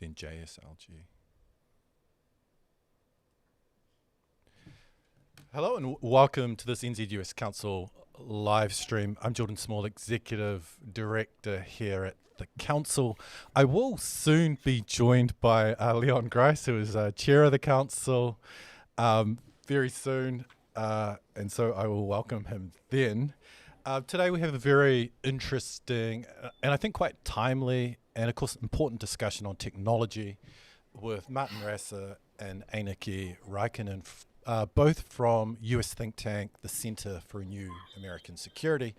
then JSLG. Hello and welcome to this NZUS Council live stream. I'm Jordan Small, Executive Director here at the Council. I will soon be joined by Leon Grice, who is Chair of the Council, very soon, and so I will welcome him then. Today we have a very interesting and I think quite timely and of course important discussion on technology with Martin Rasser and Einaki Raikkonen, both from US think tank, the Center for New American Security.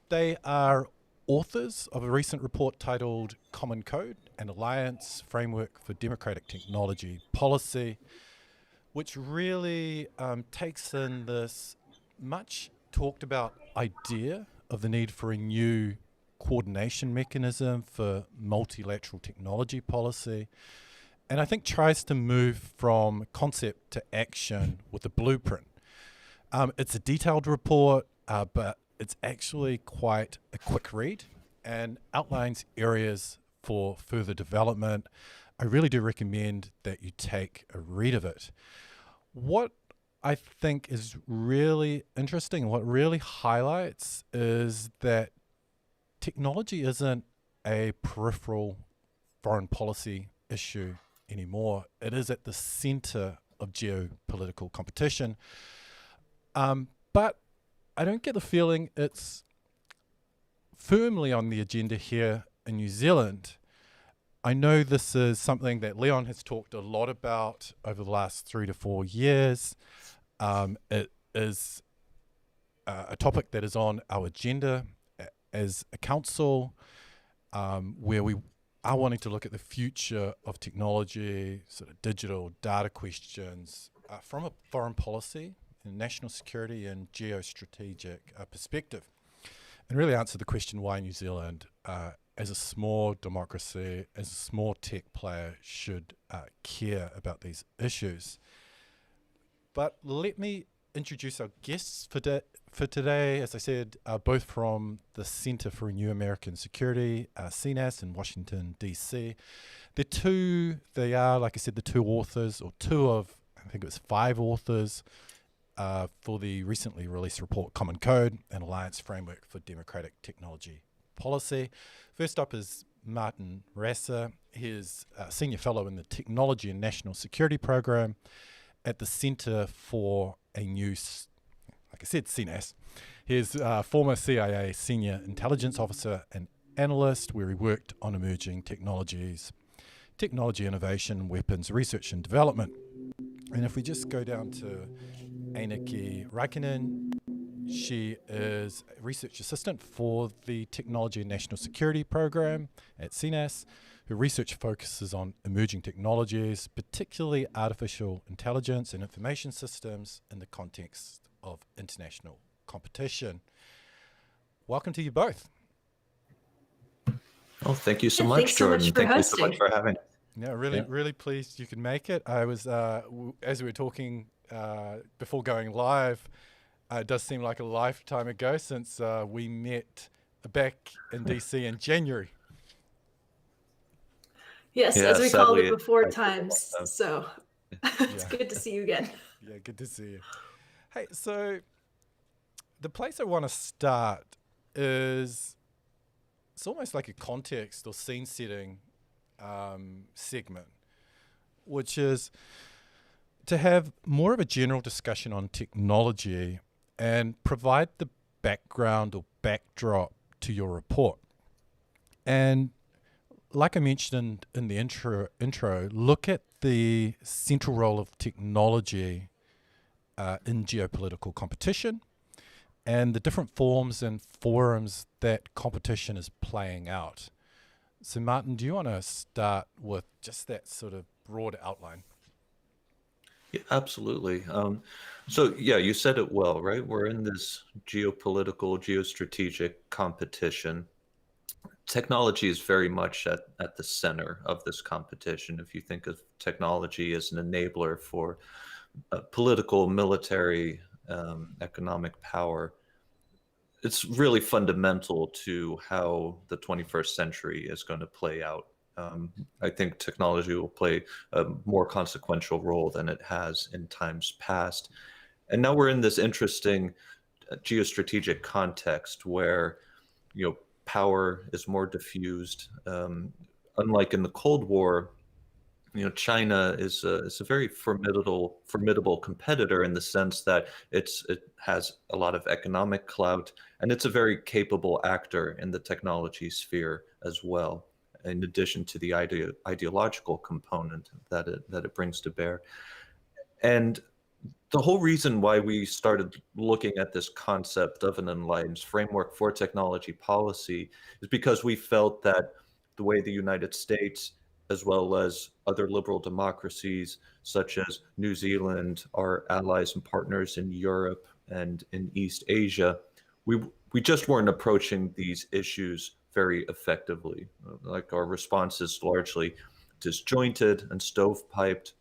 They are authors of a recent report titled Common Code, an Alliance Framework for Democratic Technology Policy, which really takes in this much talked about idea of the need for a new coordination mechanism for multilateral technology policy, and I think tries to move from concept to action with a blueprint. It's a detailed report, but it's actually quite a quick read and outlines areas for further development. I really do recommend that you take a read of it. What I think is really interesting, what really highlights is that technology isn't a peripheral foreign policy issue anymore. It is at the center of geopolitical competition. But I don't get the feeling it's firmly on the agenda here in New Zealand. I know this is something that Leon has talked a lot about over the last 3 to 4 years. It is a topic that is on our agenda as a council, where we are wanting to look at the future of technology, sort of digital data questions from a foreign policy and national security and geostrategic perspective, and really answer the question why New Zealand, as a small democracy, as a small tech player, should care about these issues. But let me introduce our guests for today. As I said, both from the Center for New American Security, CNAS in Washington, D.C. They are, like I said, the two authors, or two of, I think it was 5 authors, for the recently released report, Common Code, an Alliance Framework for Democratic Technology Policy. First up is Martin Rasser. He is a Senior Fellow in the Technology and National Security Program at the Center for a New, like I said, CNAS. He's a former CIA Senior Intelligence Officer and Analyst, where he worked on emerging technologies, technology innovation, weapons research and development. And if we just go down to Einaki Raikkonen, she is a research assistant for the Technology and National Security Program at CNAS. Her research focuses on emerging technologies, particularly artificial intelligence and information systems in the context of international competition. Welcome to you both. Oh, thank you so much, Jordan. Thank you so much for having us. Yeah, really pleased you could make it. I was, as we were talking before going live, it does seem like a lifetime ago since we met back in DC in January. Yes, as we called it before times. So it's good to see you again. Yeah, good to see you. Hey, so the place I want to start is, it's almost like a context or scene setting segment, which is to have more of a general discussion on technology and provide the background or backdrop to your report. And like I mentioned in the intro, look at the central role of technology in geopolitical competition and the different forms and forums that competition is playing out. So Martin, do you want to start with just that sort of broad outline? Yeah, absolutely. So yeah, you said it well, right? We're in this geopolitical, geostrategic competition. Technology is very much at the center of this competition. If you think of technology as an enabler for political, military, economic power, it's really fundamental to how the 21st century is going to play out I think technology will play a more consequential role than it has in times past. And now we're in this interesting geostrategic context where, power is more diffused. Unlike in the Cold War, China is a very formidable competitor in the sense that it has a lot of economic clout, and it's a very capable actor in the technology sphere as well, in addition to the ideological component that it brings to bear. And the whole reason why we started looking at this concept of an alliance framework for technology policy is because we felt that the way the United States, as well as other liberal democracies such as New Zealand, our allies and partners in Europe and in East Asia, we just weren't approaching these issues very effectively. Like, our response is largely disjointed and stovepiped.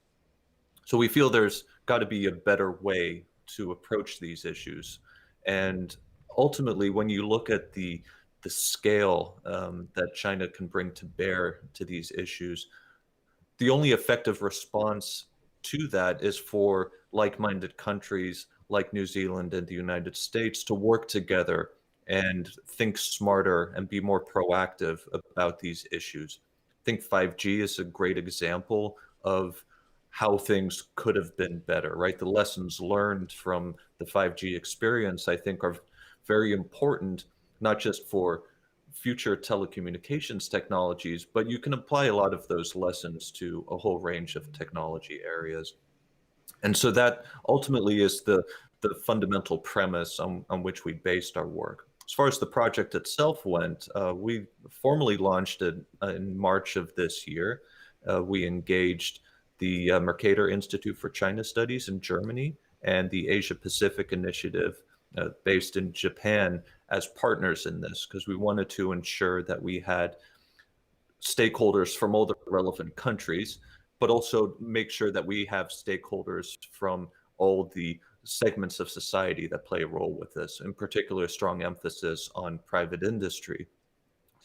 So we feel there's got to be a better way to approach these issues. And ultimately, when you look at the scale that China can bring to bear to these issues, the only effective response to that is for like-minded countries like New Zealand and the United States to work together and think smarter and be more proactive about these issues. I think 5G is a great example of how things could have been better, right? The lessons learned from the 5G experience, I think, are very important, not just for future telecommunications technologies, but you can apply a lot of those lessons to a whole range of technology areas. And so that ultimately is the fundamental premise on which we based our work. As far as the project itself went, we formally launched it in March of this year. We engaged the Mercator Institute for China Studies in Germany and the Asia Pacific Initiative based in Japan as partners in this, because we wanted to ensure that we had stakeholders from all the relevant countries, but also make sure that we have stakeholders from all the segments of society that play a role with this, in particular, strong emphasis on private industry,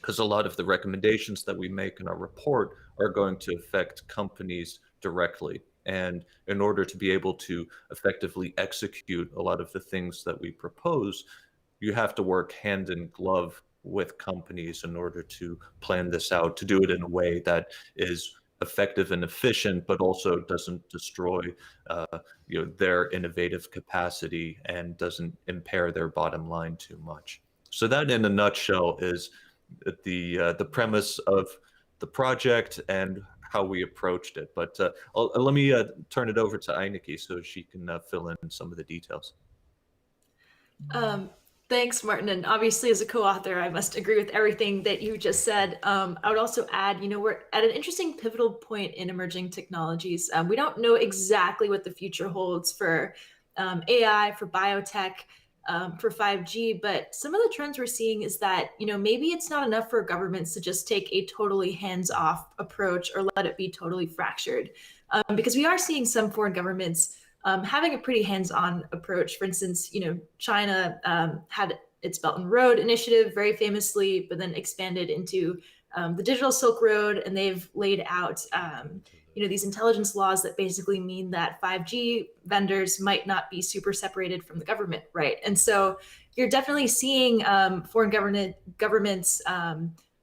because a lot of the recommendations that we make in our report are going to affect companies directly. And in order to be able to effectively execute a lot of the things that we propose, you have to work hand in glove with companies in order to plan this out, to do it in a way that is effective and efficient, but also doesn't destroy their innovative capacity and doesn't impair their bottom line too much. So that, in a nutshell, is the premise of the project and how we approached it. But let me turn it over to Einike so she can fill in some of the details. Thanks, Martin. And obviously, as a co-author, I must agree with everything that you just said. I would also add, we're at an interesting pivotal point in emerging technologies. We don't know exactly what the future holds for AI, for biotech, for 5G, but some of the trends we're seeing is that, maybe it's not enough for governments to just take a totally hands-off approach or let it be totally fractured. Because we are seeing some foreign governments having a pretty hands-on approach. For instance, China had its Belt and Road Initiative very famously, but then expanded into the digital Silk Road, and they've laid out these intelligence laws that basically mean that 5G vendors might not be super separated from the government, right? And so you're definitely seeing foreign governments,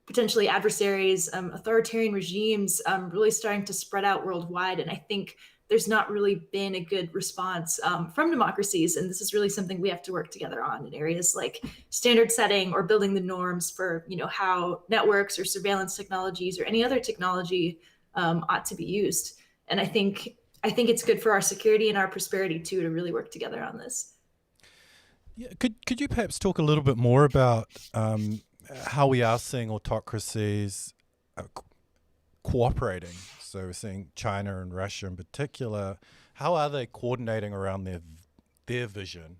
potentially adversaries, authoritarian regimes really starting to spread out worldwide. And I think there's not really been a good response from democracies. And this is really something we have to work together on in areas like standard setting or building the norms for, how networks or surveillance technologies or any other technology ought to be used. And I think it's good for our security and our prosperity too, to really work together on this. Yeah, could you perhaps talk a little bit more about how we are seeing autocracies cooperating? So we're seeing China and Russia in particular. How are they coordinating around their vision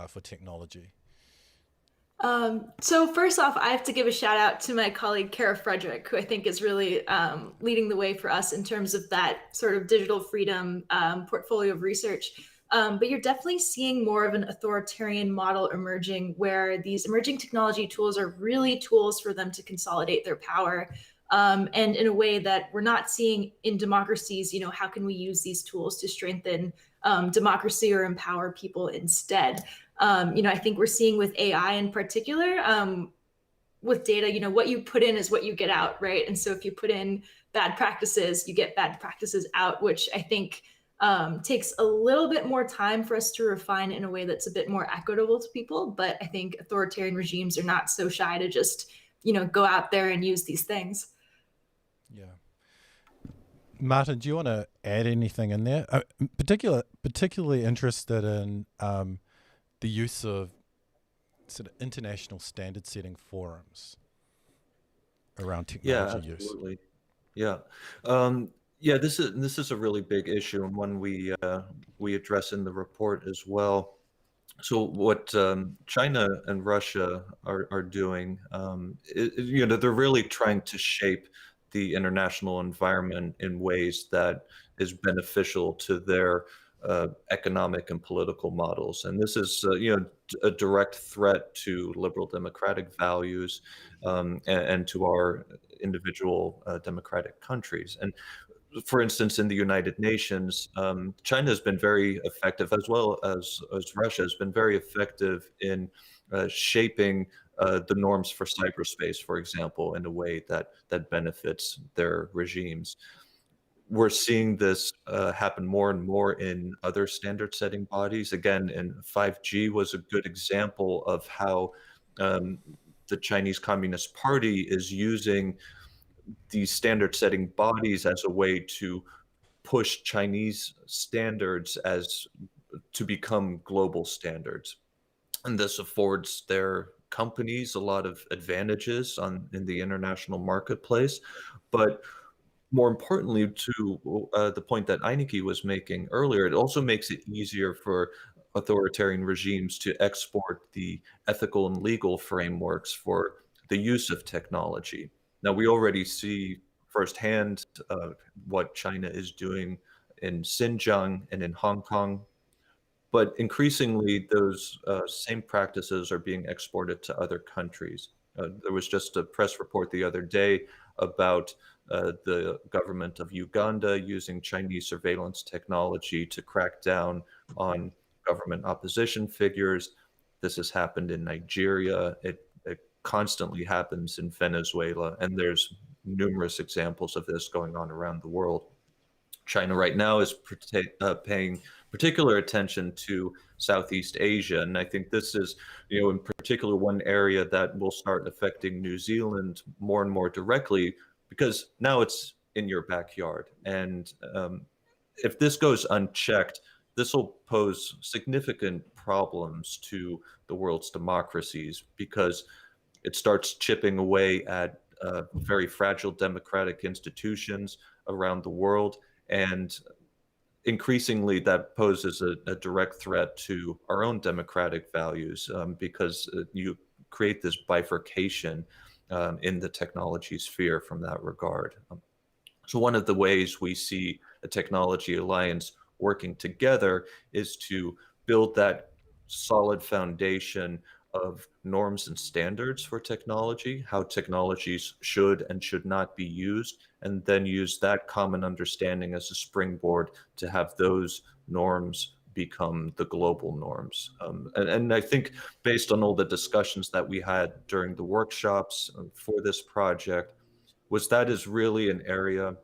for technology? So first off, I have to give a shout out to my colleague, Kara Frederick, who I think is really leading the way for us in terms of that sort of digital freedom portfolio of research. But you're definitely seeing more of an authoritarian model emerging, where these emerging technology tools are really tools for them to consolidate their power. and in a way that we're not seeing in democracies. How can we use these tools to strengthen democracy or empower people instead? I think we're seeing with AI in particular, with data, what you put in is what you get out, right? And so if you put in bad practices, you get bad practices out, which I think takes a little bit more time for us to refine in a way that's a bit more equitable to people. But I think authoritarian regimes are not so shy to just, go out there and use these things. Yeah. Martin, do you want to add anything in there? Particularly interested in the use of sort of international standard setting forums around technology use. Absolutely. Yeah. Yeah, this is a really big issue, and one we address in the report as well. So what China and Russia are doing, they're really trying to shape the international environment in ways that is beneficial to their economic and political models. And this is, a direct threat to liberal democratic values, and to our individual democratic countries. And for instance, in the United Nations, China has been very effective, as well as Russia has been very effective in shaping the norms for cyberspace, for example, in a way that benefits their regimes. We're seeing this happen more and more in other standard-setting bodies. Again, and 5G was a good example of how the Chinese Communist Party is using these standard-setting bodies as a way to push Chinese standards as to become global standards. And this affords their companies a lot of advantages in the international marketplace. But more importantly, to the point that Eineke was making earlier, it also makes it easier for authoritarian regimes to export the ethical and legal frameworks for the use of technology. Now, we already see firsthand what China is doing in Xinjiang and in Hong Kong, but increasingly those same practices are being exported to other countries. There was just a press report the other day about the government of Uganda using Chinese surveillance technology to crack down on government opposition figures. This has happened in Nigeria. It constantly happens in Venezuela, and there's numerous examples of this going on around the world. China right now is paying particular attention to Southeast Asia, and I think this is, in particular, one area that will start affecting New Zealand more and more directly, because now it's in your backyard. And if this goes unchecked, this will pose significant problems to the world's democracies, because it starts chipping away at very fragile democratic institutions around the world. And increasingly, that poses a direct threat to our own democratic values, because you create this bifurcation in the technology sphere from that regard. So one of the ways we see a technology alliance working together is to build that solid foundation of norms and standards for technology, how technologies should and should not be used, and then use that common understanding as a springboard to have those norms become the global norms. And I think, based on all the discussions that we had during the workshops for this project, that is really an area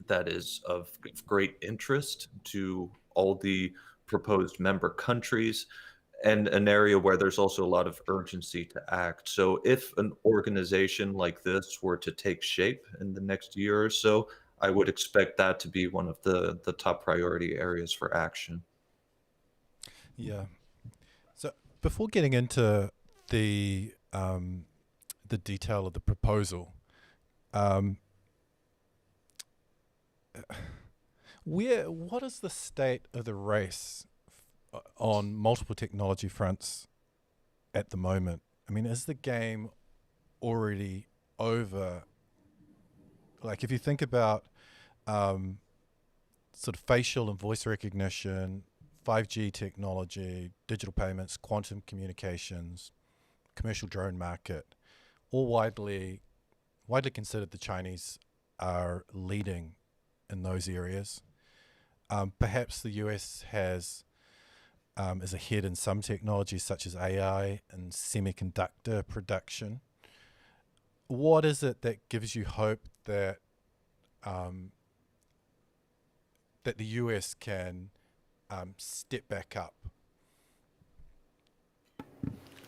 that is of great interest to all the proposed member countries, and an area where there's also a lot of urgency to act. So if an organization like this were to take shape in the next year or so, I would expect that to be one of the top priority areas for action. Yeah. So before getting into the detail of the proposal, what is the state of the race on multiple technology fronts at the moment? I mean, is the game already over? Like, if you think about sort of facial and voice recognition, 5G technology, digital payments, quantum communications, commercial drone market, all widely widely considered the Chinese are leading in those areas. Perhaps the US is ahead in some technologies such as AI and semiconductor production. What is it that gives you hope that that the US can step back up?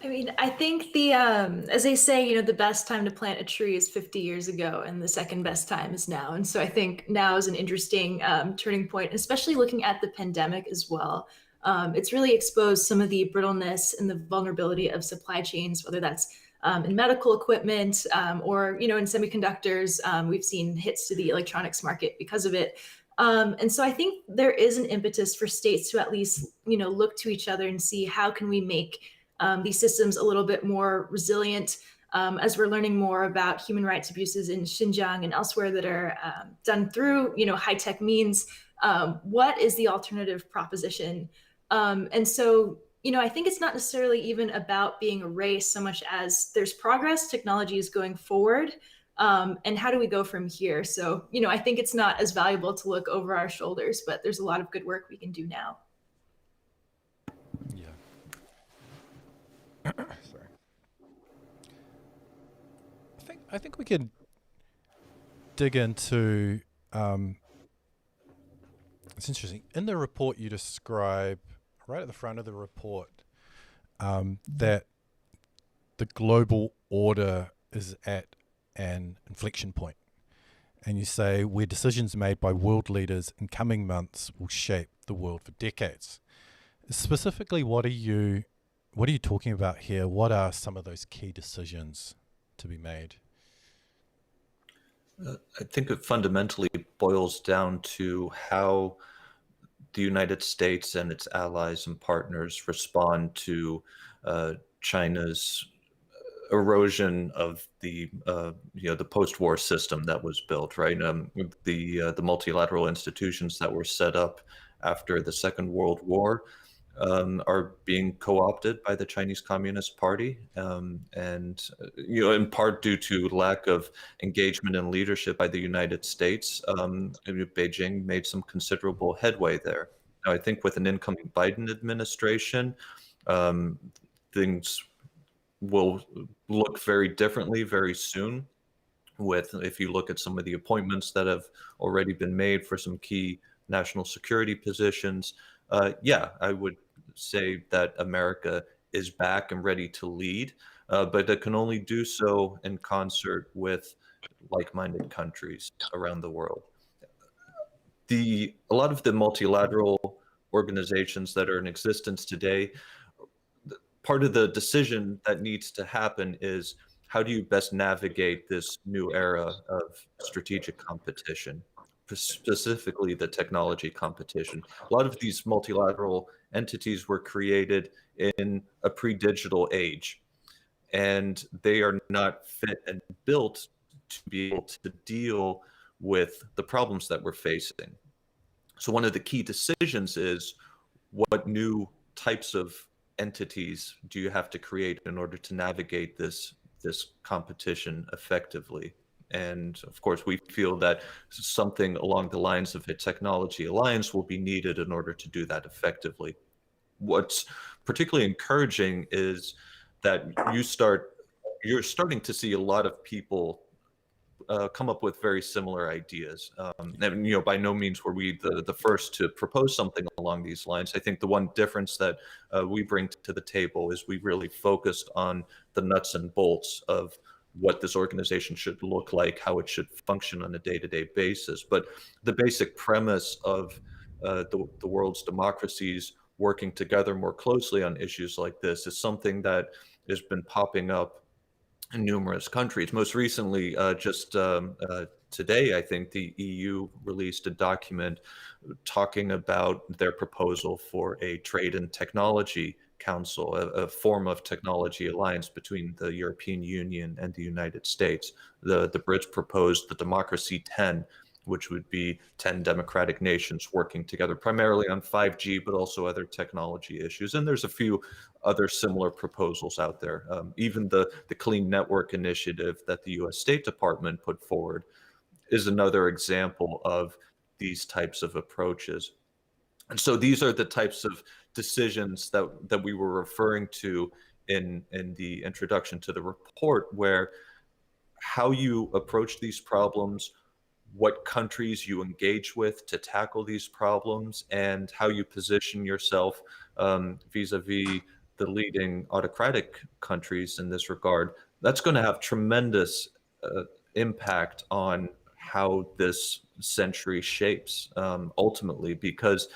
I mean, I think as they say, you know, the best time to plant a tree is 50 years ago, and the second best time is now. And so I think now is an interesting turning point, especially looking at the pandemic as well. It's really exposed some of the brittleness and the vulnerability of supply chains, whether that's in medical equipment or, you know, in semiconductors. We've seen hits to the electronics market because of it. And so I think there is an impetus for states to at least, you know, look to each other and see how can we make these systems a little bit more resilient as we're learning more about human rights abuses in Xinjiang and elsewhere that are done through, you know, high-tech means. What is the alternative proposition? And so, you know, I think it's not necessarily even about being a race so much as there's progress, technology is going forward, and how do we go from here? So, you know, I think it's not as valuable to look over our shoulders, but there's a lot of good work we can do now. Yeah. Sorry. I think we can dig into. It's interesting. In the report, you describe right at the front of the report that the global order is at an inflection point, and you say where decisions made by world leaders in coming months will shape the world for decades. Specifically, what are you talking about here? What are some of those key decisions to be made? I think it fundamentally boils down to how the United States and its allies and partners respond to China's erosion of the the post-war system that was built, right? The multilateral institutions that were set up after the Second World War are being co-opted by the Chinese Communist Party, and in part due to lack of engagement and leadership by the United States. Beijing made some considerable headway there. Now, I think with an incoming Biden administration, things will look very differently very soon. If you look at some of the appointments that have already been made for some key national security positions, I would say that America is back and ready to lead, but it can only do so in concert with like-minded countries around the world. A lot of the multilateral organizations that are in existence today, part of the decision that needs to happen is how do you best navigate this new era of strategic competition, specifically the technology competition. A lot of these multilateral entities were created in a pre-digital age, and they are not fit and built to be able to deal with the problems that we're facing. So one of the key decisions is what new types of entities do you have to create in order to navigate this competition effectively? And of course, we feel that something along the lines of a technology alliance will be needed in order to do that effectively. What's particularly encouraging is that you're starting to see a lot of people come up with very similar ideas. And by no means were we the first to propose something along these lines. I think the one difference that we bring to the table is we really focused on the nuts and bolts of what this organization should look like, how it should function on a day-to-day basis. But the basic premise of the world's democracies working together more closely on issues like this is something that has been popping up in numerous countries. Most recently, just today, I think the EU released a document talking about their proposal for a trade and technology council, a form of technology alliance between the European Union and the United States. The Brits proposed the Democracy 10, which would be 10 democratic nations working together primarily on 5G, but also other technology issues. And there's a few other similar proposals out there. Even the Clean Network Initiative that the US State Department put forward is another example of these types of approaches. And so these are the types of decisions that we were referring to in the introduction to the report, where how you approach these problems, what countries you engage with to tackle these problems, and how you position yourself vis-a-vis the leading autocratic countries in this regard, that's going to have tremendous impact on how this century shapes ultimately, because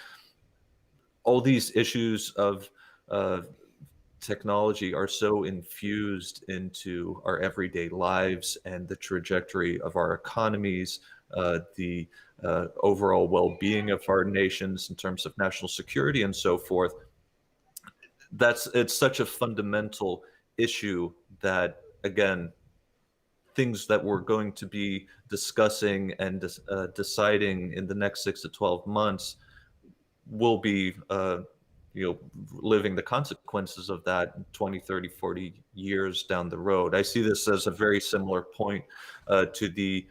all these issues of technology are so infused into our everyday lives and the trajectory of our economies, the overall well-being of our nations in terms of national security and so forth. It's such a fundamental issue that, again, things that we're going to be discussing and deciding in the next 6 to 12 months will be living the consequences of that 20, 30, 40 years down the road. I see this as a very similar point to the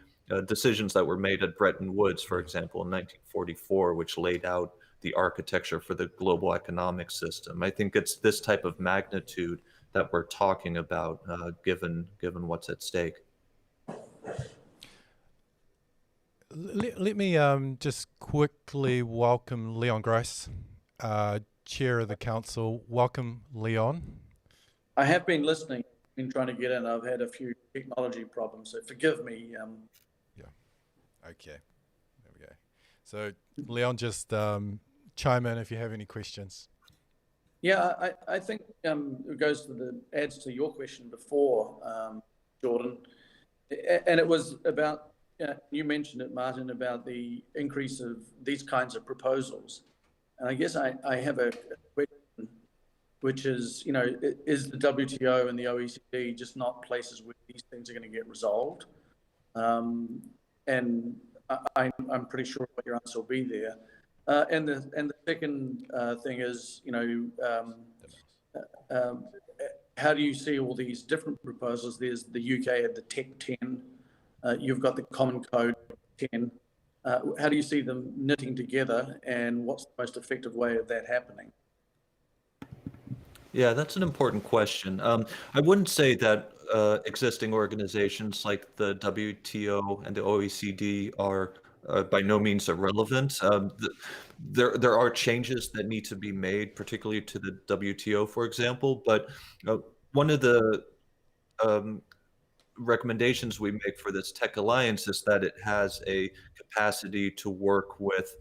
decisions that were made at Bretton Woods, for example, in 1944, which laid out the architecture for the global economic system. I think it's this type of magnitude that we're talking about, given what's at stake. Let me just quickly welcome Leon Gross, Chair of the Council. Welcome, Leon. I have been listening, been trying to get in. I've had a few technology problems, so forgive me. Yeah. Okay. There we go. So, Leon, just chime in if you have any questions. Yeah, I think it goes to adds to your question before, Jordan, and it was about, you mentioned it, Martin, about the increase of these kinds of proposals. And I guess I have a question, which is, is the WTO and the OECD just not places where these things are going to get resolved? And I'm pretty sure what your answer will be there. And the second thing is, how do you see all these different proposals? There's the UK at the Tech 10. You've got the Common Code 10. How do you see them knitting together, and what's the most effective way of that happening? Yeah, that's an important question. I wouldn't say that existing organizations like the WTO and the OECD are by no means irrelevant. There are changes that need to be made, particularly to the WTO, for example. But one of the recommendations we make for this tech alliance is that it has a capacity to work with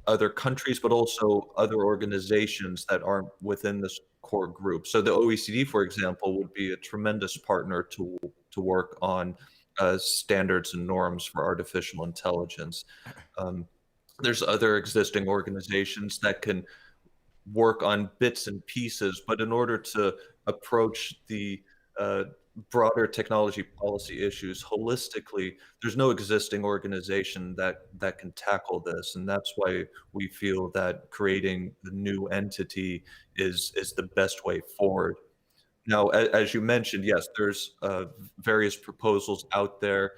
other countries, but also other organizations that aren't within this core group. So the OECD, for example, would be a tremendous partner to work on standards and norms for artificial intelligence. There's other existing organizations that can work on bits and pieces, but in order to approach the broader technology policy issues holistically, there's no existing organization that can tackle this, and that's why we feel that creating a new entity is the best way forward. Now, as you mentioned, yes, there's various proposals out there.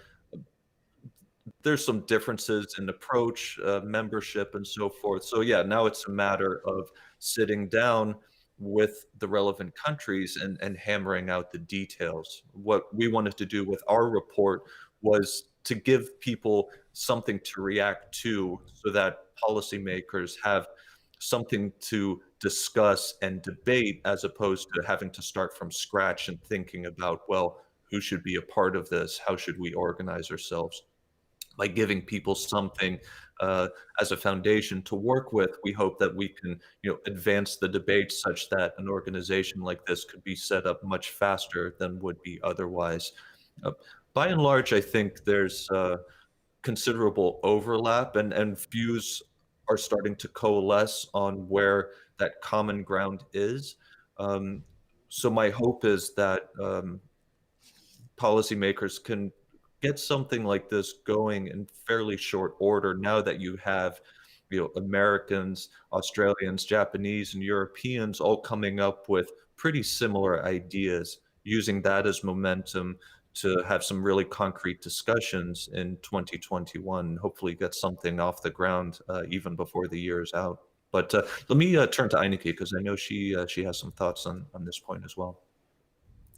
There's some differences in approach, membership, and so forth. So yeah, now it's a matter of sitting down with the relevant countries and hammering out the details. What we wanted to do with our report was to give people something to react to, so that policymakers have something to discuss and debate, as opposed to having to start from scratch and thinking about, well, who should be a part of this? How should we organize ourselves? By giving people something as a foundation to work with, we hope that we can, advance the debate such that an organization like this could be set up much faster than would be otherwise. By and large, I think there's considerable overlap, and views are starting to coalesce on where that common ground is. So my hope is that policymakers can get something like this going in fairly short order now that you have, Americans, Australians, Japanese, and Europeans all coming up with pretty similar ideas, using that as momentum to have some really concrete discussions in 2021, hopefully get something off the ground even before the year is out. But let me turn to Eineke, because I know she has some thoughts on this point as well.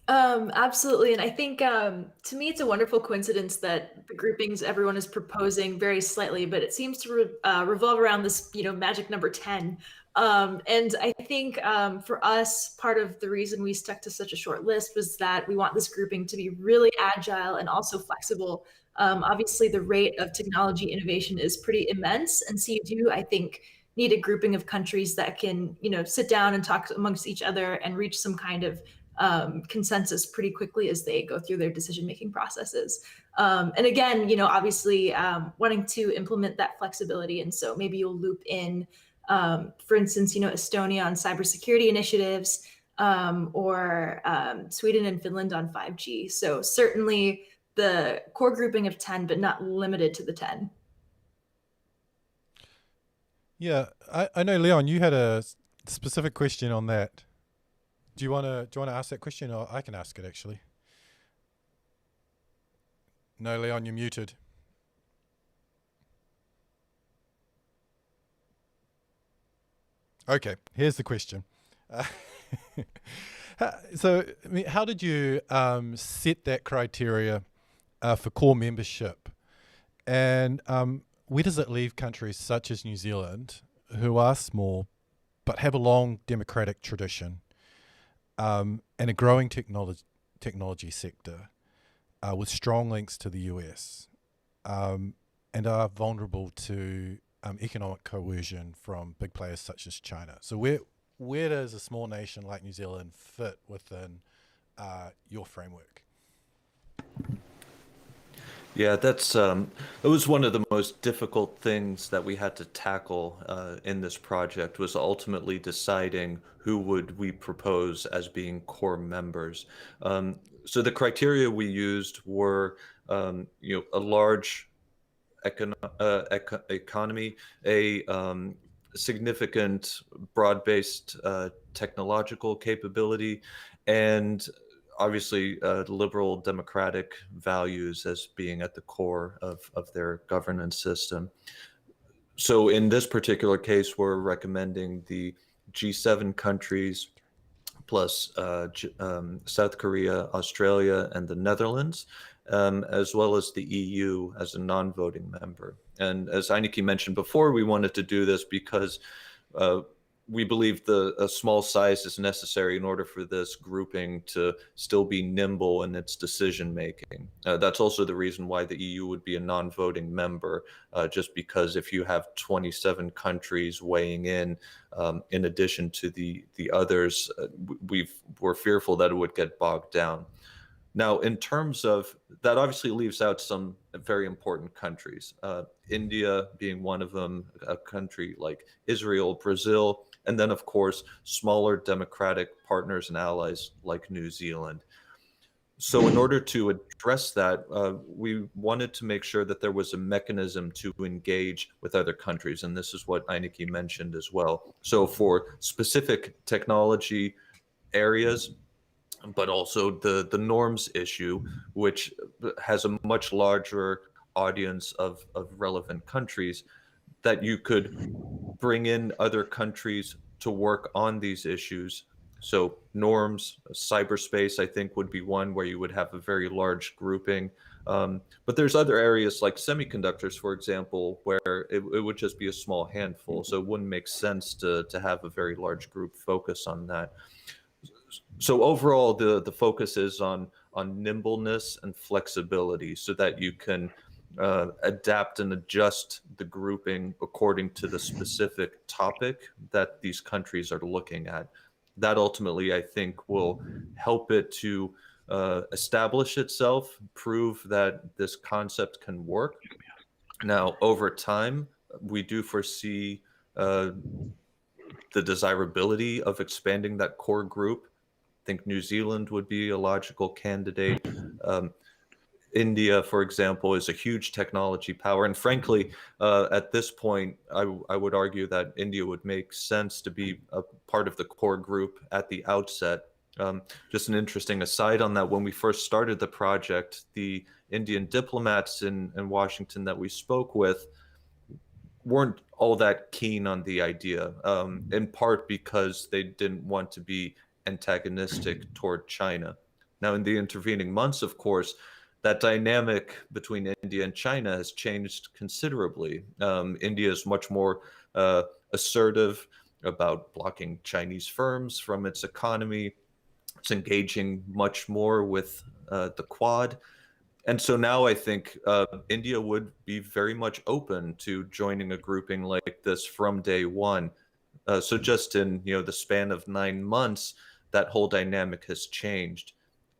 Absolutely. And I think to me, it's a wonderful coincidence that the groupings everyone is proposing vary slightly, but it seems to revolve around this, magic number 10. And I think for us, part of the reason we stuck to such a short list was that we want this grouping to be really agile and also flexible. Obviously, the rate of technology innovation is pretty immense. And so you do, I think, need a grouping of countries that can, sit down and talk amongst each other and reach some kind of consensus pretty quickly as they go through their decision-making processes. And again, obviously wanting to implement that flexibility. And so maybe you'll loop in, for instance, Estonia on cybersecurity initiatives, or Sweden and Finland on 5G. So certainly the core grouping of 10, but not limited to the 10. Yeah, I know, Leon, you had a specific question on that. Do you want to ask that question, or I can ask it actually? No, Leon, you're muted. Okay, here's the question. So, I mean, how did you set that criteria for core membership, and where does it leave countries such as New Zealand, who are small but have a long democratic tradition, and a growing technology sector with strong links to the US, and are vulnerable to economic coercion from big players such as China? So where does a small nation like New Zealand fit within your framework? Yeah, it was one of the most difficult things that we had to tackle in this project, was ultimately deciding who would we propose as being core members. So the criteria we used were, a large economy, a significant broad-based technological capability, and obviously liberal democratic values as being at the core of their governance system. So in this particular case, we're recommending the G7 countries plus South Korea, Australia, and the Netherlands, as well as the EU as a non-voting member. And as Eineke mentioned before, we wanted to do this because we believe a small size is necessary in order for this grouping to still be nimble in its decision making. That's also the reason why the EU would be a non-voting member, just because if you have 27 countries weighing in addition to the others, we're fearful that it would get bogged down. Now, in terms of that, obviously leaves out some very important countries, India being one of them, a country like Israel, Brazil, and then, of course, smaller democratic partners and allies like New Zealand. So in order to address that, we wanted to make sure that there was a mechanism to engage with other countries. And this is what Eineke mentioned as well. So for specific technology areas, but also the norms issue, which has a much larger audience of relevant countries, that you could bring in other countries to work on these issues. So norms, cyberspace, I think, would be one where you would have a very large grouping. But there's other areas like semiconductors, for example, where it would just be a small handful. So it wouldn't make sense to have a very large group focus on that. So overall, the focus is on nimbleness and flexibility, so that you can adapt and adjust the grouping according to the specific topic that these countries are looking at. That ultimately, I think, will help it to establish itself, prove that this concept can work. Now, over time, we do foresee the desirability of expanding that core group. I think New Zealand would be a logical candidate. India, for example, is a huge technology power. And frankly, at this point, I would argue that India would make sense to be a part of the core group at the outset. Just an interesting aside on that, when we first started the project, the Indian diplomats in Washington that we spoke with weren't all that keen on the idea, in part because they didn't want to be antagonistic toward China. Now, in the intervening months, of course, that dynamic between India and China has changed considerably. India is much more assertive about blocking Chinese firms from its economy. It's engaging much more with the Quad. And so now I think India would be very much open to joining a grouping like this from day one. So just in the span of 9 months, that whole dynamic has changed.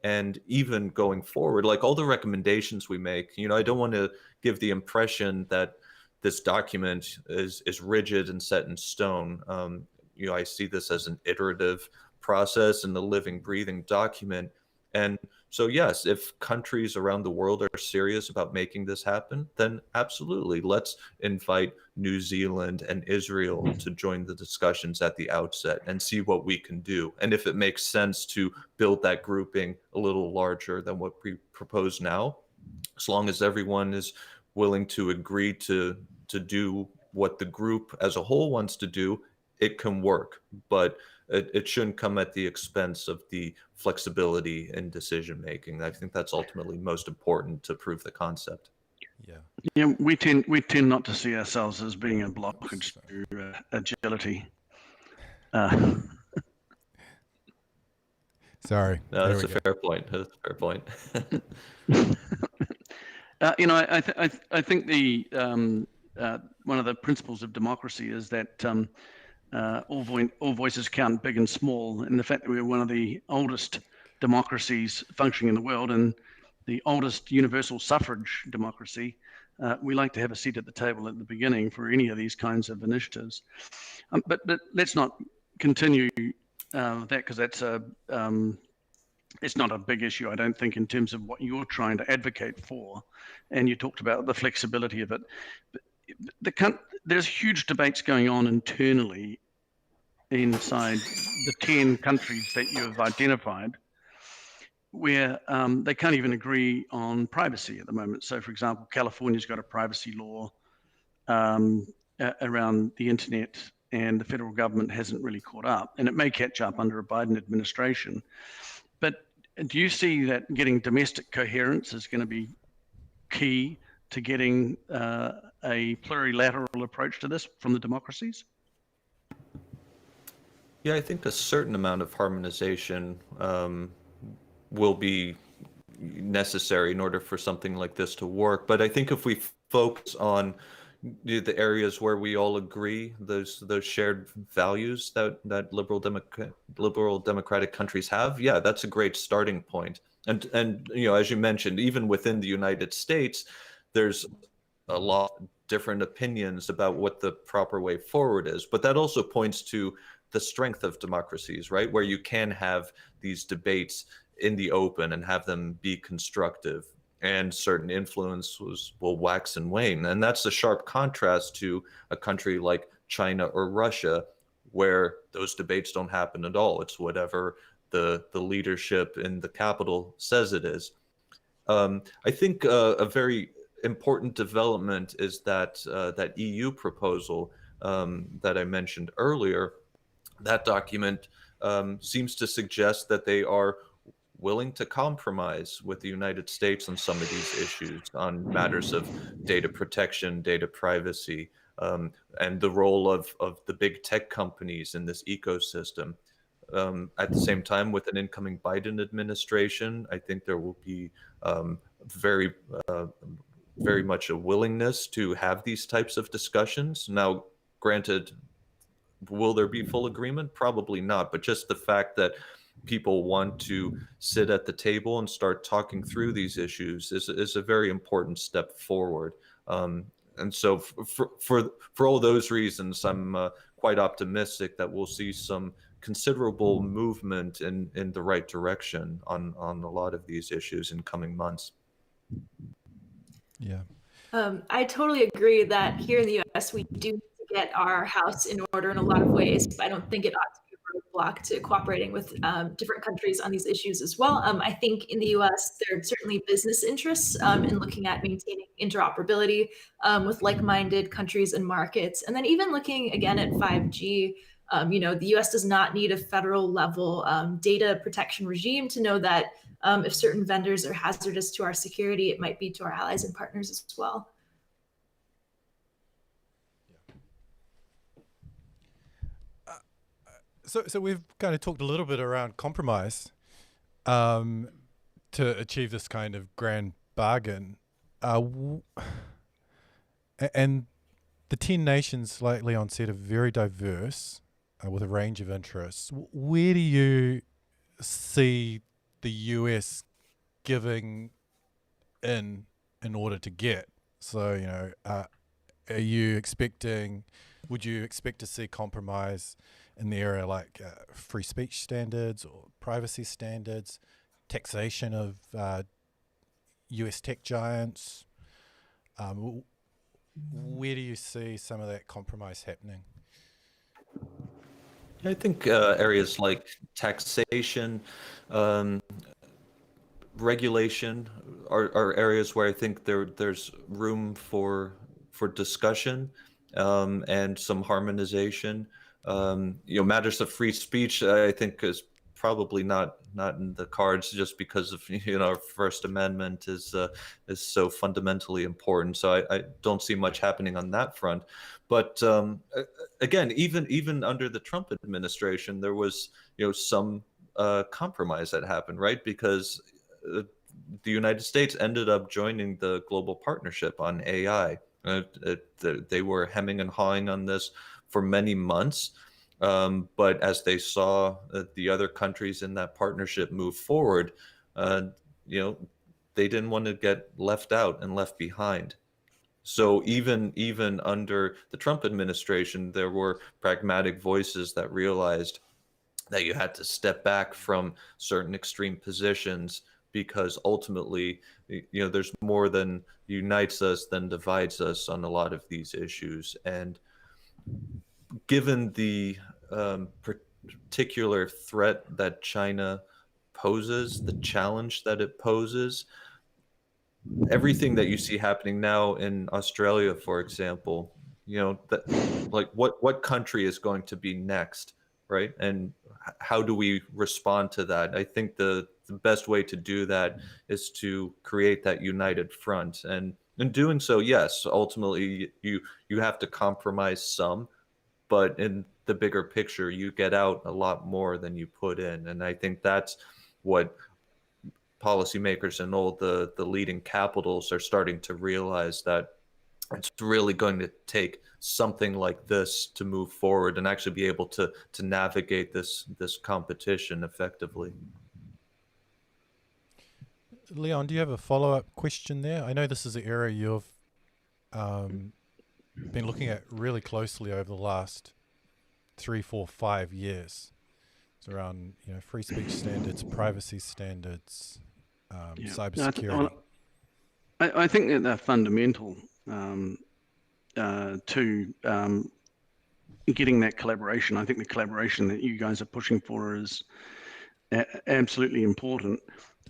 And even going forward, like all the recommendations we make, I don't want to give the impression that this document is rigid and set in stone. I see this as an iterative process and a living, breathing document. And so, yes, if countries around the world are serious about making this happen, then absolutely, let's invite New Zealand and Israel to join the discussions at the outset and see what we can do. And if it makes sense to build that grouping a little larger than what we propose now, as long as everyone is willing to agree to do what the group as a whole wants to do, it can work. But it shouldn't come at the expense of the flexibility in decision making. I think that's ultimately most important to prove the concept. Yeah. Yeah, we tend not to see ourselves as being a blockage to agility. Sorry. No, that's a fair point. That's a fair point. I think the one of the principles of democracy is that all voices count, big and small. And the fact that we're one of the oldest democracies functioning in the world and the oldest universal suffrage democracy, we like to have a seat at the table at the beginning for any of these kinds of initiatives. But let's not continue that, because that's it's not a big issue, I don't think, in terms of what you're trying to advocate for. And you talked about the flexibility of it. There's huge debates going on internally inside the 10 countries that you have identified, where they can't even agree on privacy at the moment. So, for example, California's got a privacy law around the internet, and the federal government hasn't really caught up, and it may catch up under a Biden administration. But do you see that getting domestic coherence is going to be key to getting a plurilateral approach to this from the democracies? Yeah, I think a certain amount of harmonization will be necessary in order for something like this to work. But I think if we focus on the areas where we all agree, those shared values that liberal democratic countries have, yeah, that's a great starting point. And as you mentioned, even within the United States, there's a lot of different opinions about what the proper way forward is. But that also points to the strength of democracies, right? Where you can have these debates in the open and have them be constructive, and certain influences will wax and wane. And that's a sharp contrast to a country like China or Russia, where those debates don't happen at all. It's whatever the leadership in the capital says it is. I think a very important development is that EU proposal that I mentioned earlier. That document seems to suggest that they are willing to compromise with the United States on some of these issues, on matters of data protection, data privacy, and the role of the big tech companies in this ecosystem. At the same time, with an incoming Biden administration, I think there will be very much a willingness to have these types of discussions. Now, granted, will there be full agreement? Probably not, but just the fact that people want to sit at the table and start talking through these issues is a very important step forward. And so for all those reasons, I'm quite optimistic that we'll see some considerable movement in the right direction on a lot of these issues in coming months. Yeah. I totally agree that here in the US, we do need to get our house in order in a lot of ways, but I don't think it ought to be a roadblock to cooperating with different countries on these issues as well. I think in the US, there are certainly business interests in looking at maintaining interoperability with like-minded countries and markets. And then even looking again at 5G, the US does not need a federal level data protection regime to know that if certain vendors are hazardous to our security, it might be to our allies and partners as well. So we've kind of talked a little bit around compromise to achieve this kind of grand bargain. And the 10 nations, like Leon said, are very diverse with a range of interests. Where do you see the US giving in order to get? So, would you expect to see compromise in the area like free speech standards or privacy standards, taxation of US tech giants? Where do you see some of that compromise happening? I think areas like taxation, um, regulation are areas where I think there's room for discussion and some harmonization. Matters of free speech, I think, is probably not in the cards just because of our First Amendment is so fundamentally important. So I don't see much happening on that front. But again, even under the Trump administration, there was some compromise that happened, right? Because the United States ended up joining the global partnership on AI. They were hemming and hawing on this for many months. But as they saw the other countries in that partnership move forward, they didn't want to get left out and left behind. So even under the Trump administration, there were pragmatic voices that realized that you had to step back from certain extreme positions because ultimately, there's more than unites us than divides us on a lot of these issues. And given the particular threat that China poses, the challenge that it poses, everything that you see happening now in Australia, for example, that like what country is going to be next, right? And how do we respond to that? I think the best way to do that is to create that united front. And in doing so, yes, ultimately you have to compromise some, but in the bigger picture, you get out a lot more than you put in. And I think that's what policymakers in all the leading capitals are starting to realize, that it's really going to take something like this to move forward and actually be able to navigate this competition effectively. Leon, do you have a follow-up question there? I know this is an area you've been looking at really closely over the last 3, 4, 5 years. It's around free speech standards, privacy standards, cybersecurity. I think that they're fundamental to getting that collaboration. I think the collaboration that you guys are pushing for is absolutely important.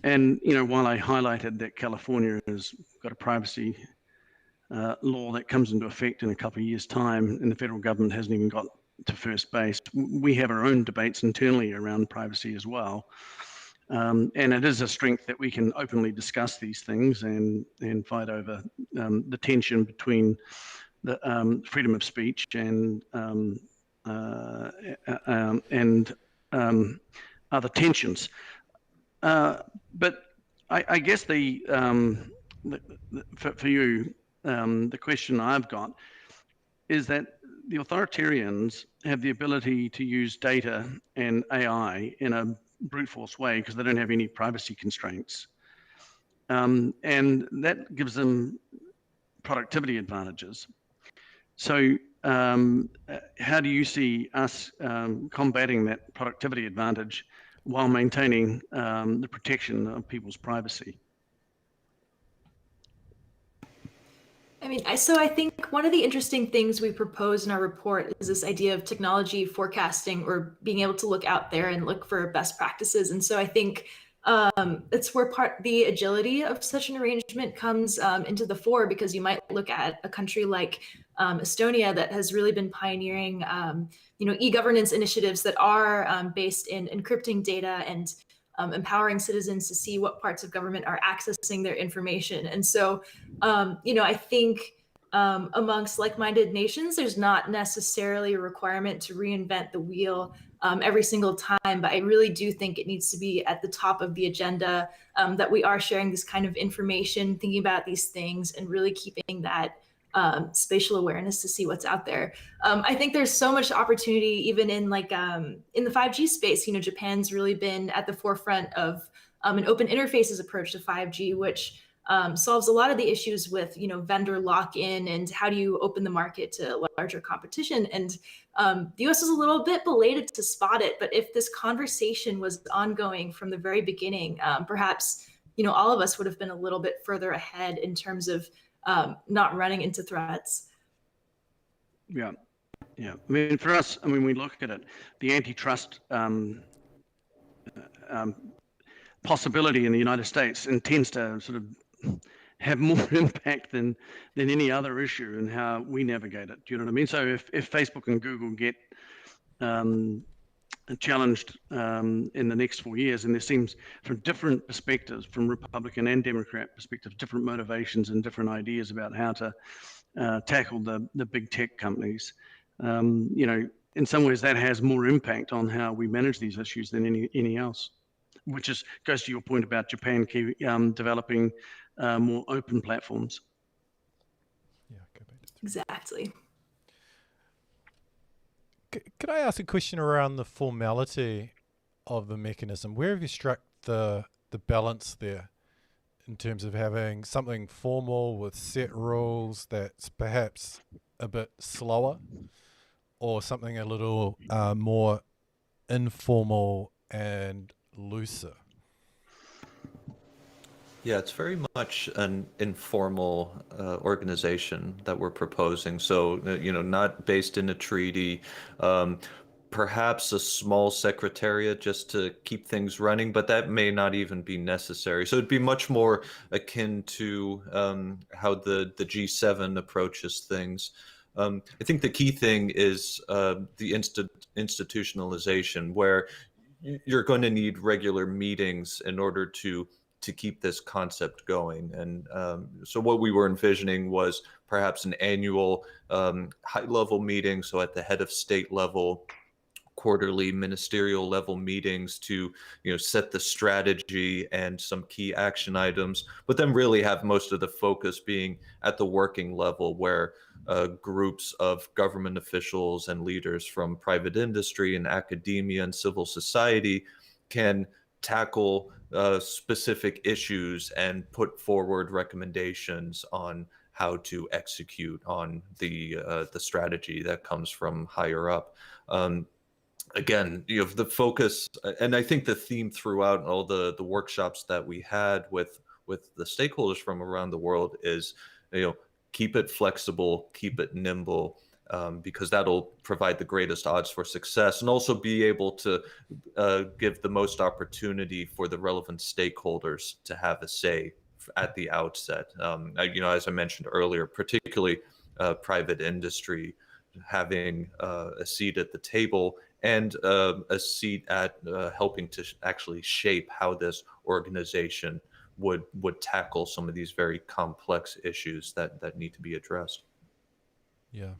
And while I highlighted that California has got a privacy law that comes into effect in a couple of years' time, and the federal government hasn't even got to first base, we have our own debates internally around privacy as well. And it is a strength that we can openly discuss these things and fight over the tension between the freedom of speech and other tensions. But I guess for you, the question I've got is that the authoritarians have the ability to use data and AI in a brute force way because they don't have any privacy constraints. And that gives them productivity advantages. So how do you see us combating that productivity advantage while maintaining the protection of people's privacy? I mean, so I think one of the interesting things we propose in our report is this idea of technology forecasting, or being able to look out there and look for best practices. And so I think it's where the agility of such an arrangement comes into the fore, because you might look at a country like Estonia that has really been pioneering, e-governance initiatives that are based in encrypting data and empowering citizens to see what parts of government are accessing their information. And so, I think amongst like-minded nations, there's not necessarily a requirement to reinvent the wheel every single time, but I really do think it needs to be at the top of the agenda, that we are sharing this kind of information, thinking about these things, and really keeping that spatial awareness to see what's out there. I think there's so much opportunity even in in the 5G space. Japan's really been at the forefront of an open interfaces approach to 5G, which solves a lot of the issues with vendor lock-in and how do you open the market to larger competition. And the US is a little bit belated to spot it, but if this conversation was ongoing from the very beginning, perhaps all of us would have been a little bit further ahead in terms of not running into threats. Yeah. I mean, for us, we look at it, the antitrust possibility in the United States and tends to sort of have more impact than any other issue in how we navigate it. Do you know what I mean? So if Facebook and Google get challenged in the next 4 years, and there seems from different perspectives, from Republican and Democrat perspectives, different motivations and different ideas about how to tackle the big tech companies. In some ways that has more impact on how we manage these issues than any else, which goes to your point about Japan developing more open platforms. Yeah, go back to Exactly. Could I ask a question around the formality of the mechanism? Where have you struck the balance there in terms of having something formal with set rules that's perhaps a bit slower, or something a little more informal and looser? Yeah, it's very much an informal organization that we're proposing. So, not based in a treaty, perhaps a small secretariat just to keep things running, but that may not even be necessary. So it'd be much more akin to how the G7 approaches things. I think the key thing is the institutionalization, where you're going to need regular meetings in order to keep this concept going. And so what we were envisioning was perhaps an annual high-level meeting, so at the head of state level, quarterly ministerial level meetings to set the strategy and some key action items, but then really have most of the focus being at the working level, where groups of government officials and leaders from private industry and academia and civil society can tackle specific issues and put forward recommendations on how to execute on the strategy that comes from higher up. Again, the focus, and I think the theme throughout all the workshops that we had with the stakeholders from around the world is, keep it flexible, keep it nimble, because that'll provide the greatest odds for success, and also be able to give the most opportunity for the relevant stakeholders to have a say at the outset. As I mentioned earlier, particularly private industry having a seat at the table and a seat at helping to actually shape how this organization would tackle some of these very complex issues that need to be addressed. Yeah.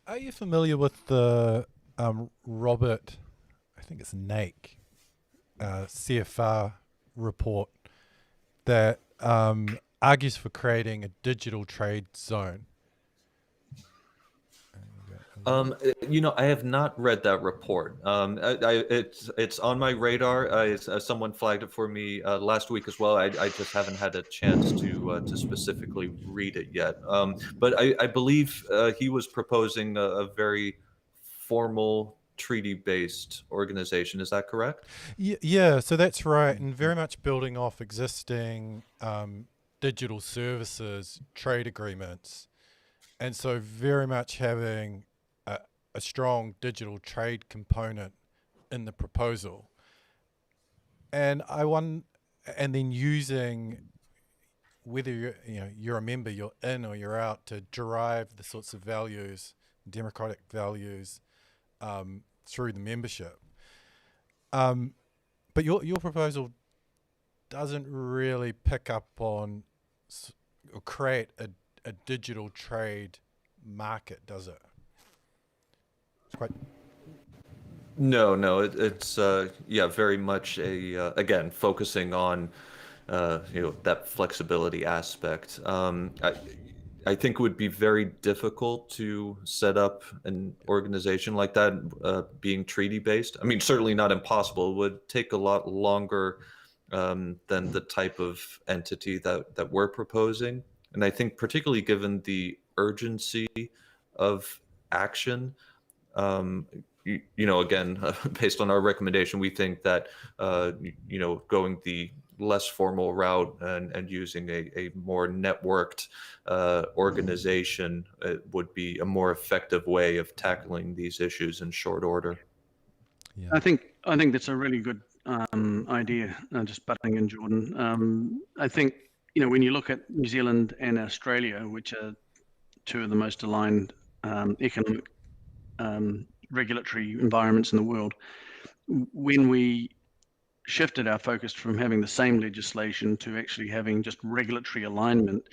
Are you familiar with the Robert, I think it's Nake, CFR report that argues for creating a digital trade zone? I have not read that report. It's on my radar. Someone flagged it for me last week as well. I just haven't had a chance to specifically read it yet. But I believe he was proposing a very formal treaty-based organization. Is that correct? Yeah, so that's right, and very much building off existing digital services trade agreements, and so very much having a strong digital trade component in the proposal. And and then using whether you're a member, you're in or you're out, to derive the sorts of values, democratic values, through the membership. But your proposal doesn't really pick up on or create a digital trade market, does it? It's quite. No, it's very much again focusing on that flexibility aspect. I think it would be very difficult to set up an organization like that, being treaty based. I mean, certainly not impossible. It would take a lot longer than the type of entity that we're proposing. And I think particularly given the urgency of action, again, based on our recommendation, we think that, going the less formal route and using a more networked organization would be a more effective way of tackling these issues in short order. Yeah. I think that's a really good idea. Just butting in, Jordan. I think when you look at New Zealand and Australia, which are two of the most aligned economic regulatory environments in the world, when we shifted our focus from having the same legislation to actually having just regulatory alignment,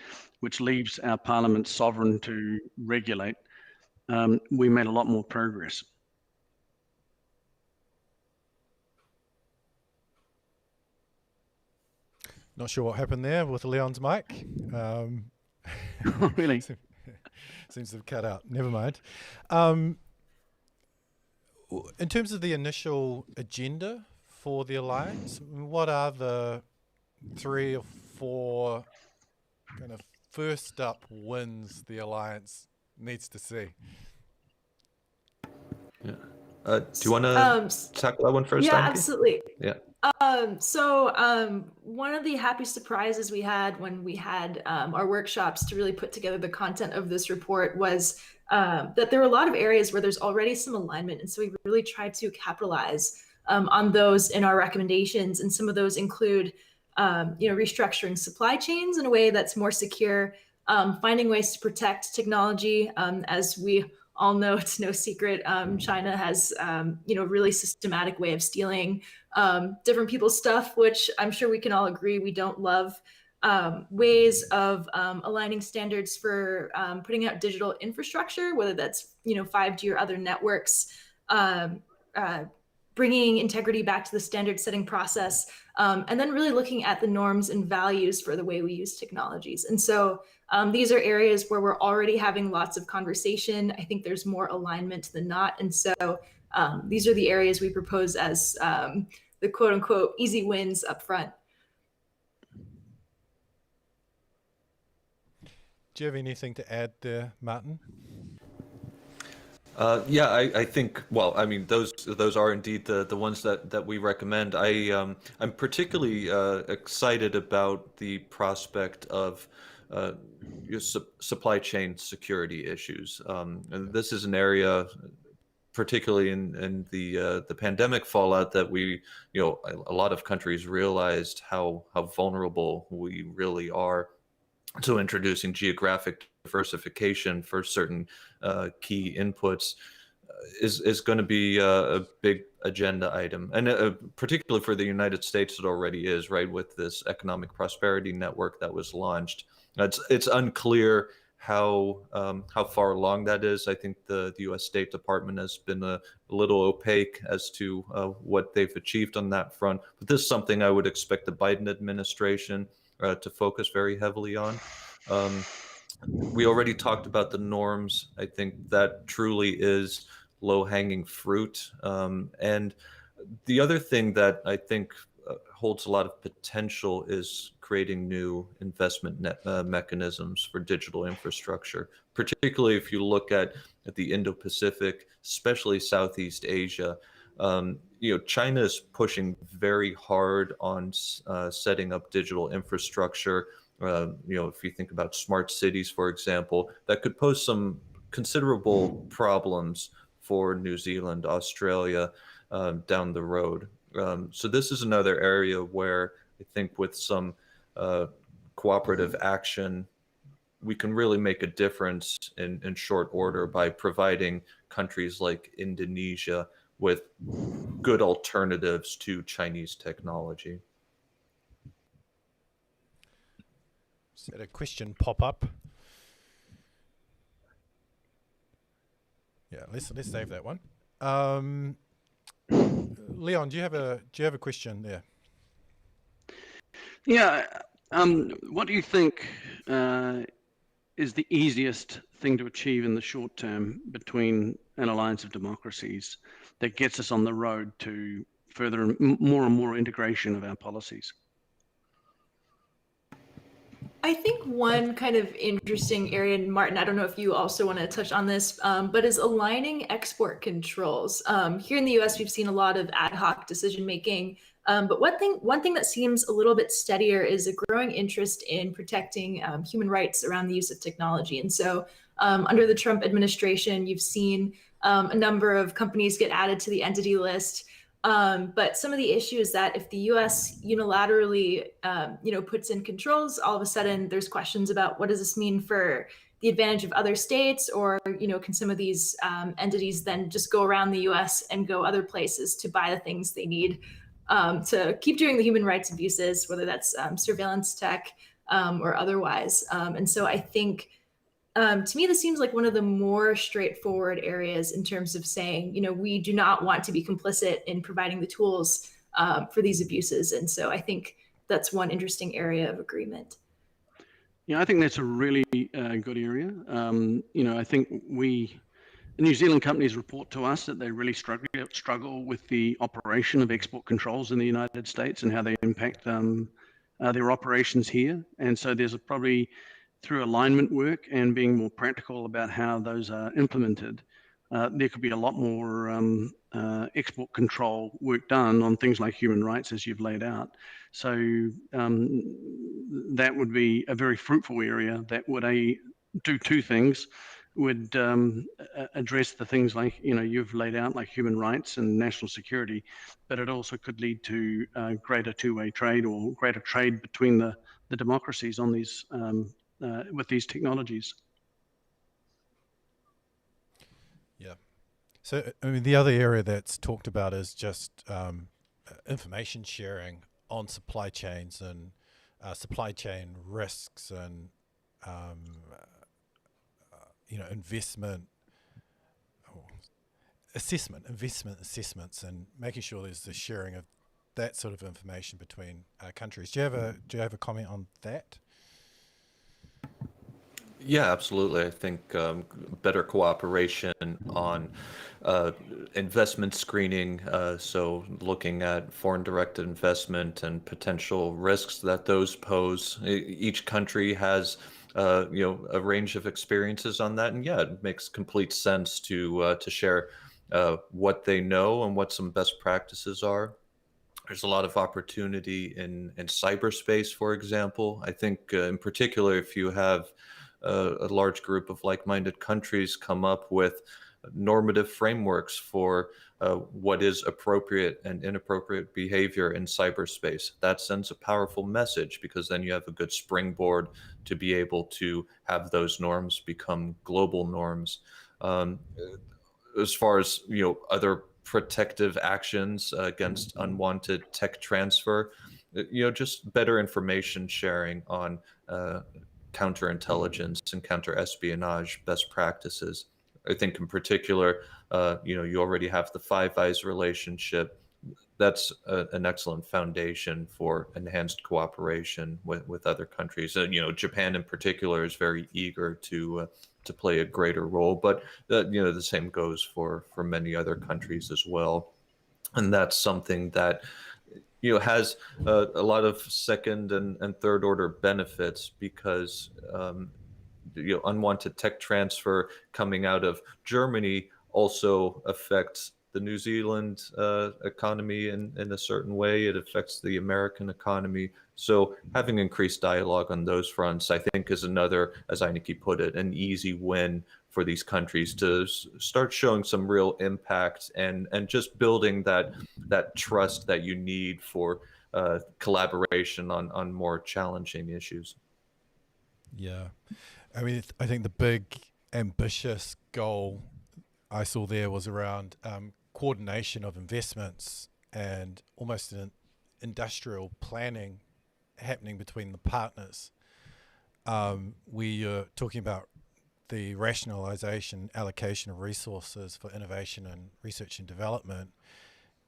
which leaves our parliament sovereign to regulate, we made a lot more progress. Not sure what happened there with Leon's mic. Really? Seems to have cut out. Never mind. In terms of the initial agenda for the Alliance, what are the 3 or 4 kind of first up wins the Alliance needs to see? Yeah. Do you want to tackle that one first? Yeah, Anki? absolutely. Yeah. One of the happy surprises we had when we had our workshops to really put together the content of this report was that there were a lot of areas where there's already some alignment. And so we really tried to capitalize on those in our recommendations. And some of those include, restructuring supply chains in a way that's more secure, finding ways to protect technology. As we all know, it's no secret, China has, really systematic way of stealing different people's stuff, which I'm sure we can all agree we don't love. Ways of aligning standards for putting out digital infrastructure, whether that's 5G or other networks, bringing integrity back to the standard setting process, and then really looking at the norms and values for the way we use technologies. And so these are areas where we're already having lots of conversation. I think there's more alignment than not. And so these are the areas we propose as the quote unquote easy wins up front. Do you have anything to add there, Martin? I think, well, I mean, those are indeed the ones that we recommend. I'm particularly excited about the prospect of supply chain security issues. And this is an area, particularly in the pandemic fallout, that a lot of countries realized how vulnerable we really are. So introducing geographic diversification for certain key inputs is going to be a big agenda item, and particularly for the United States, it already is, right, with this economic prosperity network that was launched. It's unclear how far along that is. I think the U.S. State Department has been a little opaque as to what they've achieved on that front. But this is something I would expect the Biden administration to focus very heavily on. We already talked about the norms. I think that truly is low-hanging fruit. And the other thing that I think holds a lot of potential is creating new investment mechanisms for digital infrastructure, particularly if you look at the Indo-Pacific, especially Southeast Asia. China is pushing very hard on setting up digital infrastructure If you think about smart cities, for example, that could pose some considerable problems for New Zealand, Australia, down the road. So this is another area where I think with some cooperative action, we can really make a difference in short order by providing countries like Indonesia with good alternatives to Chinese technology. Just had a question pop up. Yeah, let's save that one. Leon, do you have a question there? Yeah. What do you think is the easiest thing to achieve in the short term between an alliance of democracies that gets us on the road to further more and more integration of our policies? I think one kind of interesting area, and Martin, I don't know if you also want to touch on this, but is aligning export controls. Here in the US, we've seen a lot of ad hoc decision making. But one thing that seems a little bit steadier is a growing interest in protecting human rights around the use of technology. And so under the Trump administration, you've seen a number of companies get added to the entity list. But some of the issue is that if the U.S. unilaterally, puts in controls, all of a sudden there's questions about what does this mean for the advantage of other states, or can some of these entities then just go around the U.S. and go other places to buy the things they need to keep doing the human rights abuses, whether that's surveillance tech or otherwise. And so I think. To me, this seems like one of the more straightforward areas in terms of saying, we do not want to be complicit in providing the tools for these abuses. And so I think that's one interesting area of agreement. Yeah, I think that's a really good area. I think the New Zealand companies report to us that they really struggle with the operation of export controls in the United States and how they impact their operations here. And so there's probably, through alignment work and being more practical about how those are implemented, there could be a lot more export control work done on things like human rights, as you've laid out. So that would be a very fruitful area that would do two things. Would address the things like you've laid out, like human rights and national security, but it also could lead to greater two-way trade or greater trade between the democracies on these with these technologies. Yeah. So, the other area that's talked about is just information sharing on supply chains and supply chain risks and, investment assessments, and making sure there's the sharing of that sort of information between countries. Do you have a comment on that? Yeah, absolutely. I think better cooperation on investment screening, so looking at foreign direct investment and potential risks that those pose. Each country has a range of experiences on that, and yeah, it makes complete sense to share what they know and what some best practices are. There's a lot of opportunity in cyberspace, for example. I think in particular, if you have a large group of like-minded countries come up with normative frameworks for what is appropriate and inappropriate behavior in cyberspace. That sends a powerful message, because then you have a good springboard to be able to have those norms become global norms. As far as other protective actions against unwanted tech transfer, just better information sharing on counterintelligence and counterespionage best practices. I think in particular, you already have the Five Eyes relationship. That's an excellent foundation for enhanced cooperation with other countries. Japan in particular is very eager to play a greater role, but the same goes for many other countries as well. And that's something that has a lot of second and third order benefits, because unwanted tech transfer coming out of Germany also affects the New Zealand economy in a certain way. It affects the American economy. So having increased dialogue on those fronts, I think, is another, as Eineke put it, an easy win for these countries to start showing some real impact and just building that trust that you need for collaboration on more challenging issues. Yeah. I mean, I think the big ambitious goal I saw there was around coordination of investments and almost an industrial planning happening between the partners. We are talking about the rationalization, allocation of resources for innovation and research and development.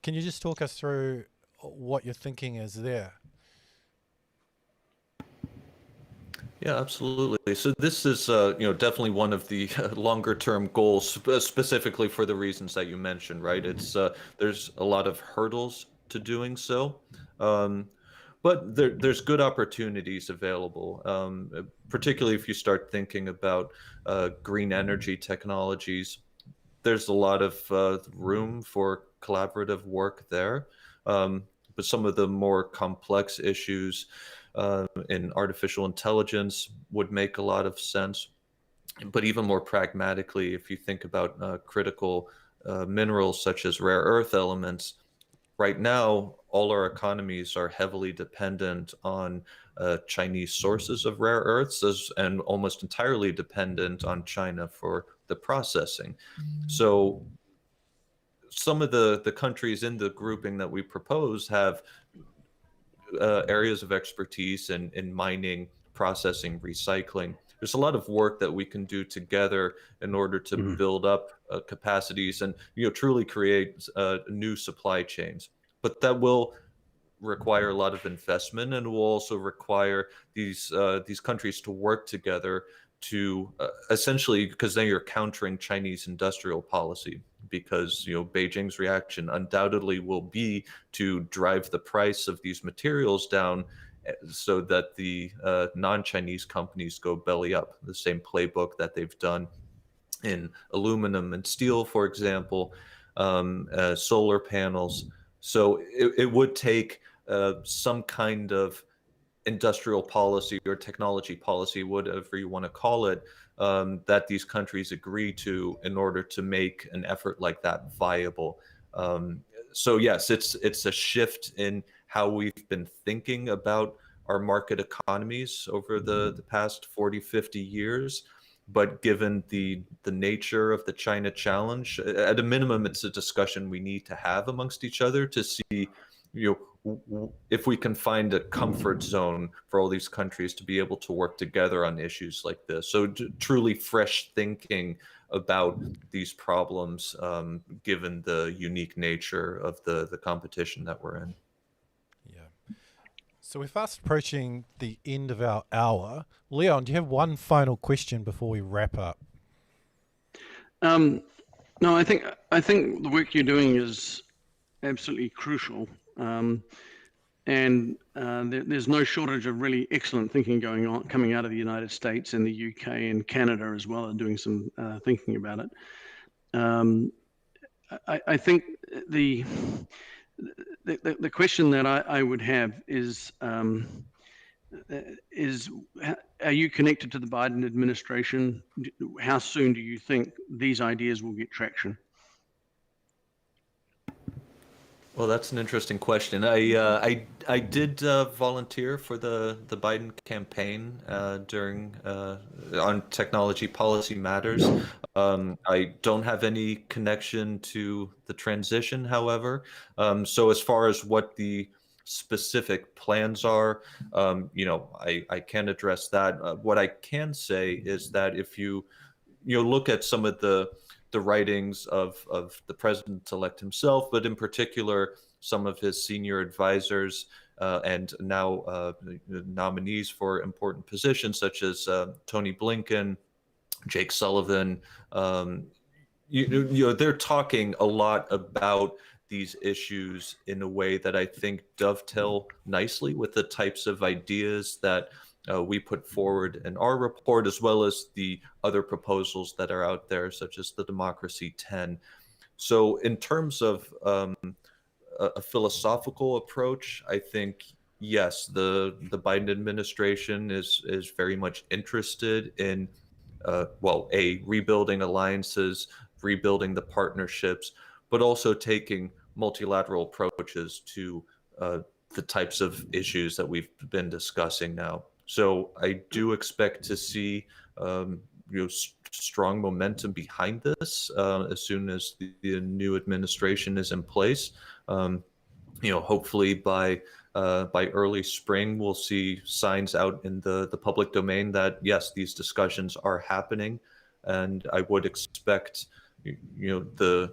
Can you just talk us through what your thinking is there? Yeah, absolutely. So this is, definitely one of the longer-term goals, specifically for the reasons that you mentioned, right? It's there's a lot of hurdles to doing so, but there's good opportunities available, particularly if you start thinking about green energy technologies. There's a lot of room for collaborative work there, but some of the more complex issues in artificial intelligence would make a lot of sense. But even more pragmatically, if you think about critical minerals such as rare earth elements, right now all our economies are heavily dependent on Chinese sources of rare earths and almost entirely dependent on China for the processing. So some of the countries in the grouping that we propose have areas of expertise in mining, processing, recycling. There's a lot of work that we can do together in order to build up capacities and truly create new supply chains. But that will require a lot of investment, and will also require these countries to work together to essentially, because then you're countering Chinese industrial policy, because Beijing's reaction undoubtedly will be to drive the price of these materials down so that the non-Chinese companies go belly up. The same playbook that they've done in aluminum and steel, for example, solar panels. So it would take some kind of industrial policy or technology policy, whatever you want to call it, that these countries agree to in order to make an effort like that viable. So yes, it's a shift in how we've been thinking about our market economies over the past 40, 50 years. But given the nature of the China challenge, at a minimum, it's a discussion we need to have amongst each other to see, if we can find a comfort zone for all these countries to be able to work together on issues like this. So truly fresh thinking about these problems, given the unique nature of the competition that we're in. Yeah. So we're fast approaching the end of our hour. Leon, do you have one final question before we wrap up? No, I think the work you're doing is absolutely crucial. There's no shortage of really excellent thinking coming out of the United States and the UK and Canada as well, are doing some thinking about it. I think the question that I would have is are you connected to the Biden administration? How soon do you think these ideas will get traction? Well, that's an interesting question. I did volunteer for the Biden campaign during on technology policy matters. I don't have any connection to the transition, however. So as far as what the specific plans are, I can't address that. What I can say is that if you look at some of the writings of the president-elect himself, but in particular some of his senior advisors and now nominees for important positions such as Tony Blinken, Jake Sullivan. They're talking a lot about these issues in a way that I think dovetail nicely with the types of ideas that we put forward in our report, as well as the other proposals that are out there, such as the Democracy 10. So in terms of a philosophical approach, I think yes, the Biden administration is very much interested in rebuilding alliances, rebuilding the partnerships, but also taking multilateral approaches to the types of issues that we've been discussing now. So I do expect to see strong momentum behind this as soon as the new administration is in place. Hopefully by early spring, we'll see signs out in the public domain that yes, these discussions are happening, and I would expect the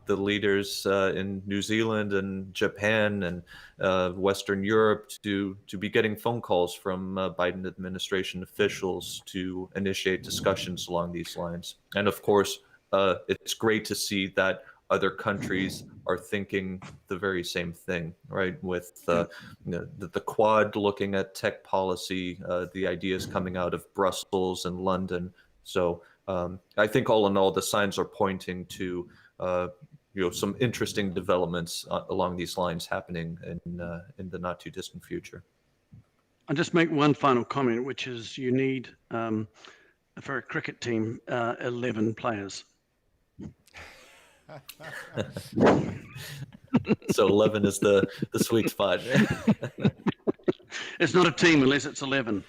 leaders in New Zealand and Japan and Western Europe to be getting phone calls from Biden administration officials to initiate discussions along these lines. And of course, it's great to see that other countries are thinking the very same thing, right? With the Quad looking at tech policy, the ideas coming out of Brussels and London. So I think all in all, the signs are pointing to some interesting developments along these lines happening in the not too distant future. I'll just make one final comment, which is you need for a cricket team 11 players. So 11 is the sweet spot. It's not a team unless it's 11.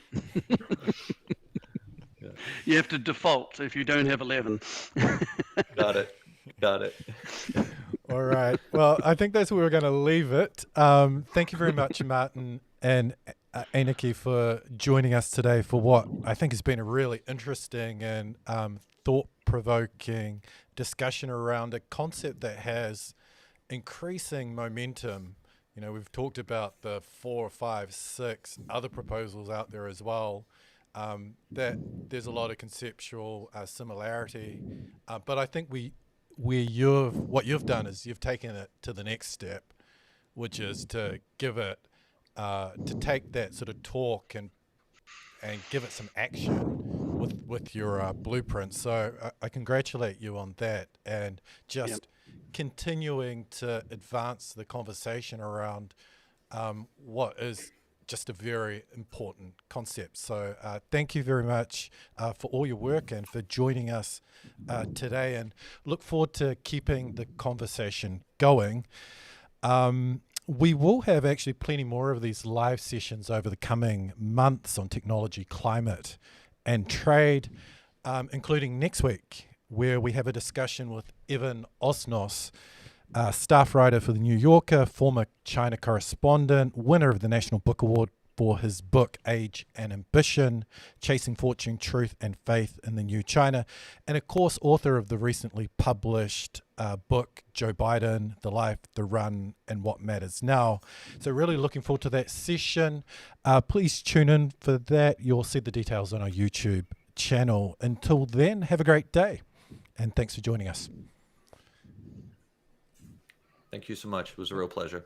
You have to default if you don't have 11. Got it. All right. Well, I think that's where we're going to leave it. Thank you very much, Martin and Aniki, for joining us today for what I think has been a really interesting and thought-provoking discussion around a concept that has increasing momentum. We've talked about the 4, 5, 6 other proposals out there as well. That there's a lot of conceptual similarity, but I think what you've done is you've taken it to the next step, which is to give it to take that sort of talk and give it some action with your blueprint. So I congratulate you on that, and just continuing to advance the conversation around what is just a very important concept. So thank you very much for all your work and for joining us today, and look forward to keeping the conversation going. We will have actually plenty more of these live sessions over the coming months on technology, climate and trade, including next week, where we have a discussion with Evan Osnos, staff writer for The New Yorker, former China correspondent, winner of the National Book Award for his book Age and Ambition, Chasing Fortune, Truth and Faith in the New China, and of course author of the recently published book Joe Biden, The Life, The Run and What Matters Now. So really looking forward to that session. Please tune in for that. You'll see the details on our YouTube channel. Until then, have a great day, and thanks for joining us. Thank you so much. It was a real pleasure.